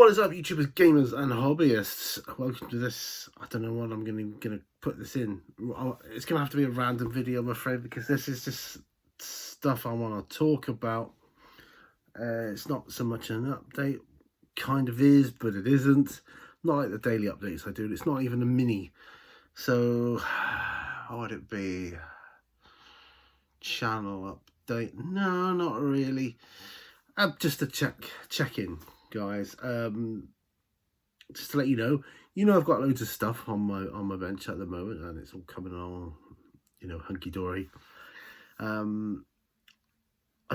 What is up, YouTubers, gamers, and hobbyists? Welcome to this. I don't know what I'm gonna put this in. It's gonna have to be a random video, I'm afraid, because this is just stuff I want to talk about. It's not so much an update, kind of is, but it isn't. Not like the daily updates I do. It's not even a mini. So, what would it be? Channel update? No, not really. Just a check in, guys. Just to let you know, I've got loads of stuff on my bench at the moment, and it's all coming along, hunky dory. I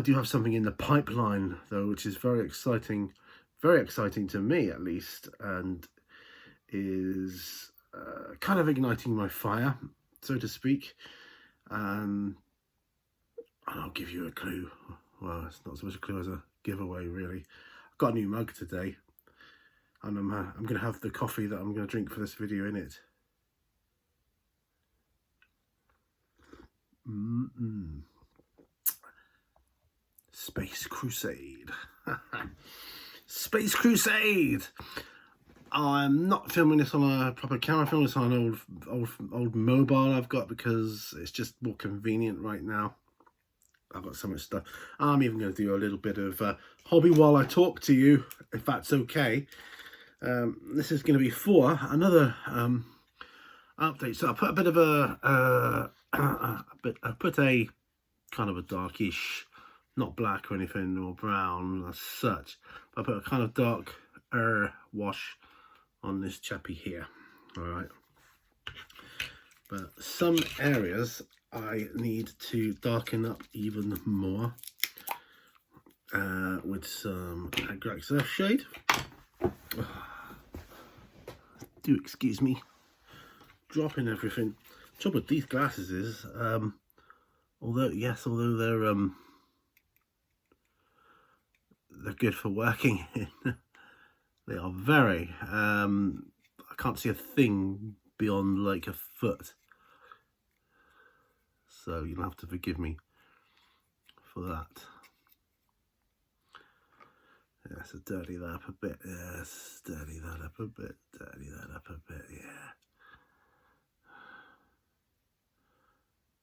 do have something in the pipeline though, which is very exciting to me at least, and is kind of igniting my fire, so to speak. And I'll give you a clue. Well, it's not so much a clue as a giveaway, really. I've got a new mug today, and I'm going to have the coffee that I'm going to drink for this video in it. Space Crusade. Space Crusade. I'm not filming this on a proper camera. I'm filming this on an old mobile I've got because it's just more convenient right now. I've got so much stuff. I'm even going to do a little bit of hobby while I talk to you, if that's okay. This is going to be for another update. So I put a bit of I put a kind of a darkish, not black or anything or brown as such. I put a kind of dark wash on this chappy here. All right. But some areas I need to darken up even more with some Agrax Earthshade. Do excuse me, dropping everything. The trouble with these glasses is, although they're good for working in, they are very. I can't see a thing beyond like a foot. So you'll have to forgive me for that. Yeah, so dirty that up a bit. Yes, dirty that up a bit. Dirty that up a bit. Yeah.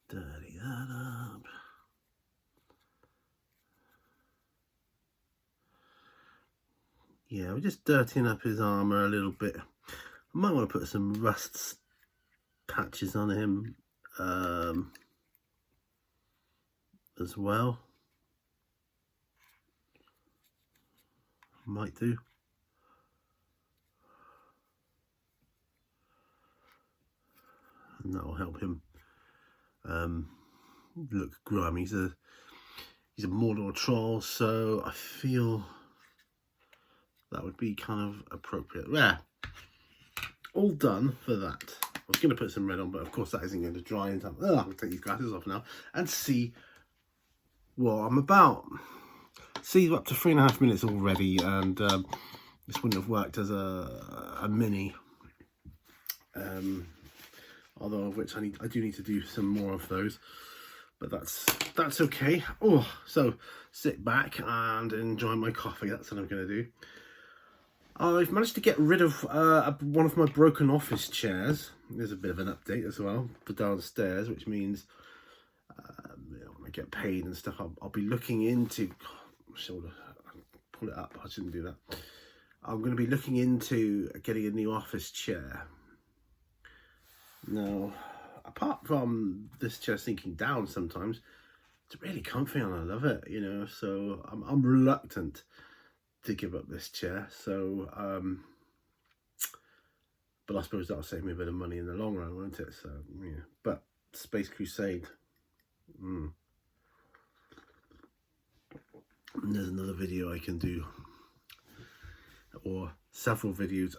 Dirty that up. Yeah, we're just dirtying up his armour a little bit. I might want to put some rust patches on him as well. Might do. And that will help him look grimy. He's a Mordor troll, so I feel that would be kind of appropriate. Yeah, all done for that. I was going to put some red on, but of course that isn't going to dry in time. I'll take these glasses off now and see what I'm about. See, we're up to 3.5 minutes already, and this wouldn't have worked as a mini. Although of which I do need to do some more of those, but that's okay. Oh, so sit back and enjoy my coffee. That's what I'm going to do. I've managed to get rid of one of my broken office chairs. There's a bit of an update as well for downstairs, which means when I get paid and stuff, I'll be looking into. Shoulder, pull it up. I shouldn't do that. I'm going to be looking into getting a new office chair. Now, apart from this chair sinking down sometimes, it's really comfy and I love it, so I'm reluctant to give up this chair. So, but I suppose that'll save me a bit of money in the long run, won't it? So, yeah. But Space Crusade. And there's another video I can do, or several videos.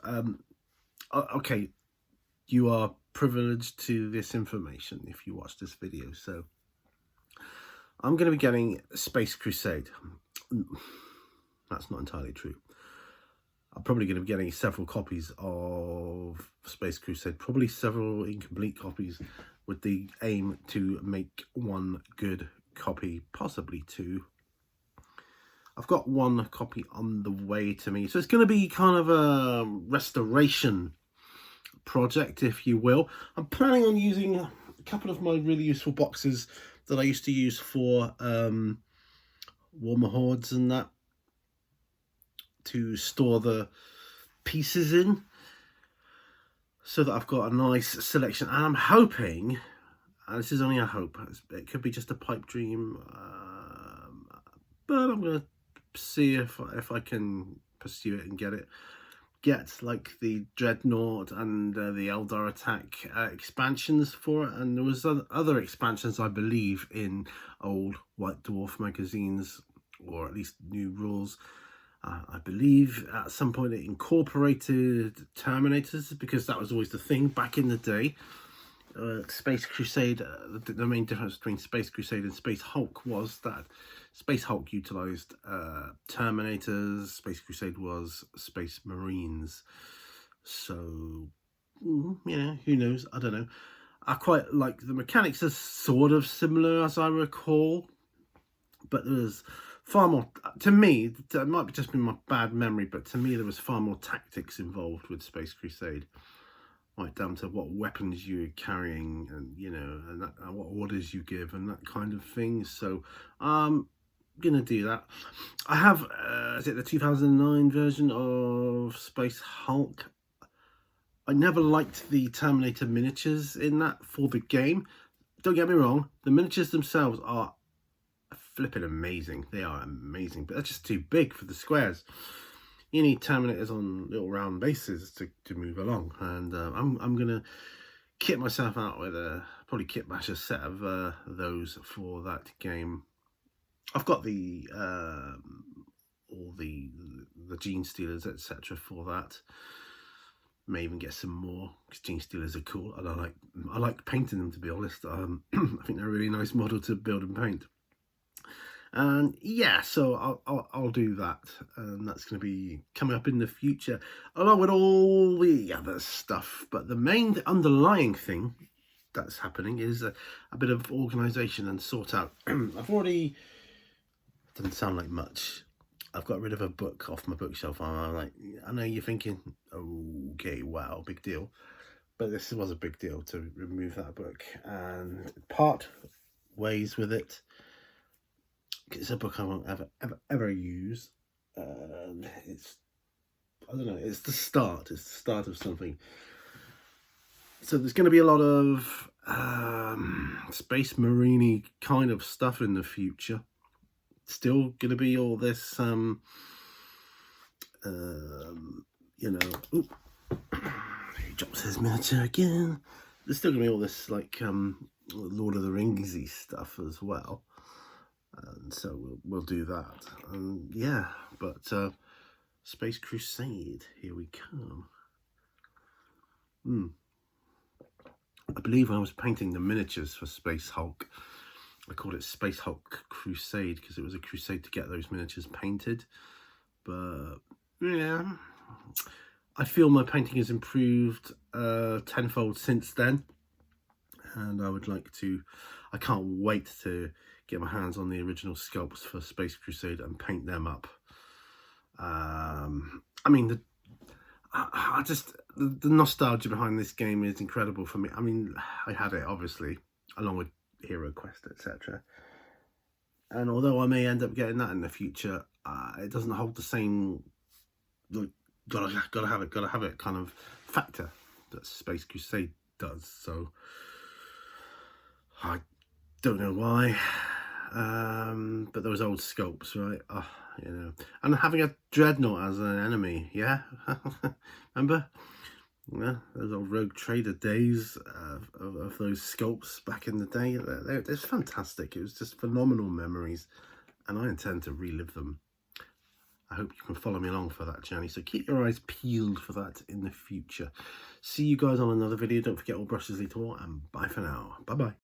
Okay, you are privileged to this information if you watch this video. So I'm going to be getting Space Crusade. That's not entirely true. I'm probably going to be getting several copies of Space Crusade, probably several incomplete copies, with the aim to make one good copy, possibly two. I've got one copy on the way to me. So it's going to be kind of a restoration project, if you will. I'm planning on using a couple of my really useful boxes that I used to use for Warhammer Hordes and that, to store the pieces in, so that I've got a nice selection. And I'm hoping, and this is only a hope, it could be just a pipe dream, but I'm going to see if I can pursue it and get like the Dreadnought and the Eldar Attack expansions for it. And there was other expansions, I believe, in old White Dwarf magazines, or at least New Rules. I believe at some point it incorporated Terminators, because that was always the thing back in the day. Space Crusade, the main difference between Space Crusade and Space Hulk was that Space Hulk utilized Terminators, Space Crusade was Space Marines. So, yeah, who knows? I don't know. I quite like the mechanics are sort of similar, as I recall, but there's far more, to me, it might just be my bad memory, but to me there was far more tactics involved with Space Crusade, right down to what weapons you're carrying, and you know, and what orders you give and that kind of thing. So I'm gonna do that. I have is it the 2009 version of Space Hulk? I never liked the Terminator miniatures in that for the game. Don't get me wrong, the miniatures themselves are flipping amazing. They are amazing, but they're just too big for the squares. You need Terminators on little round bases to move along. And I'm gonna kit myself out with probably kit bash a set of those for that game. I've got the all the Genestealers, etc. for that. May even get some more, because Genestealers are cool, and I like painting them, to be honest. I think they're a really nice model to build and paint. And yeah, so I'll do that, and that's going to be coming up in the future, along with all the other stuff. But the main underlying thing that's happening is a bit of organisation and sort out. I've already, doesn't sound like much, I've got rid of a book off my bookshelf, and I'm like, I know you're thinking, okay, wow, big deal, but this was a big deal to remove that book and part ways with it. It's a book I won't ever use. It's, I don't know, it's the start of something. So there's going to be a lot of Space Marine-y kind of stuff in the future. Still going to be all this you know, he drops his miniature again. There's still going to be all this like Lord of the Ringsy stuff as well. And so we'll do that. And yeah, but Space Crusade, here we come. I believe when I was painting the miniatures for Space Hulk, I called it Space Hulk Crusade, because it was a crusade to get those miniatures painted. But yeah, I feel my painting has improved tenfold since then, and I would like to, I can't wait to get my hands on the original sculpts for Space Crusade and paint them up. I mean, the nostalgia behind this game is incredible for me. I mean, I had it obviously along with Hero Quest, etc. And although I may end up getting that in the future, it doesn't hold the same, like, gotta have it kind of factor that Space Crusade does. So I don't know why, but those old sculpts, right? You know, and having a Dreadnought as an enemy, yeah. Remember? Yeah, those old Rogue Trader days of those sculpts back in the day. It's fantastic. It was just phenomenal memories, and I intend to relive them. I hope you can follow me along for that journey. So keep your eyes peeled for that in the future. See you guys on another video. Don't forget, all brushes lead to war, and bye for now. Bye-bye.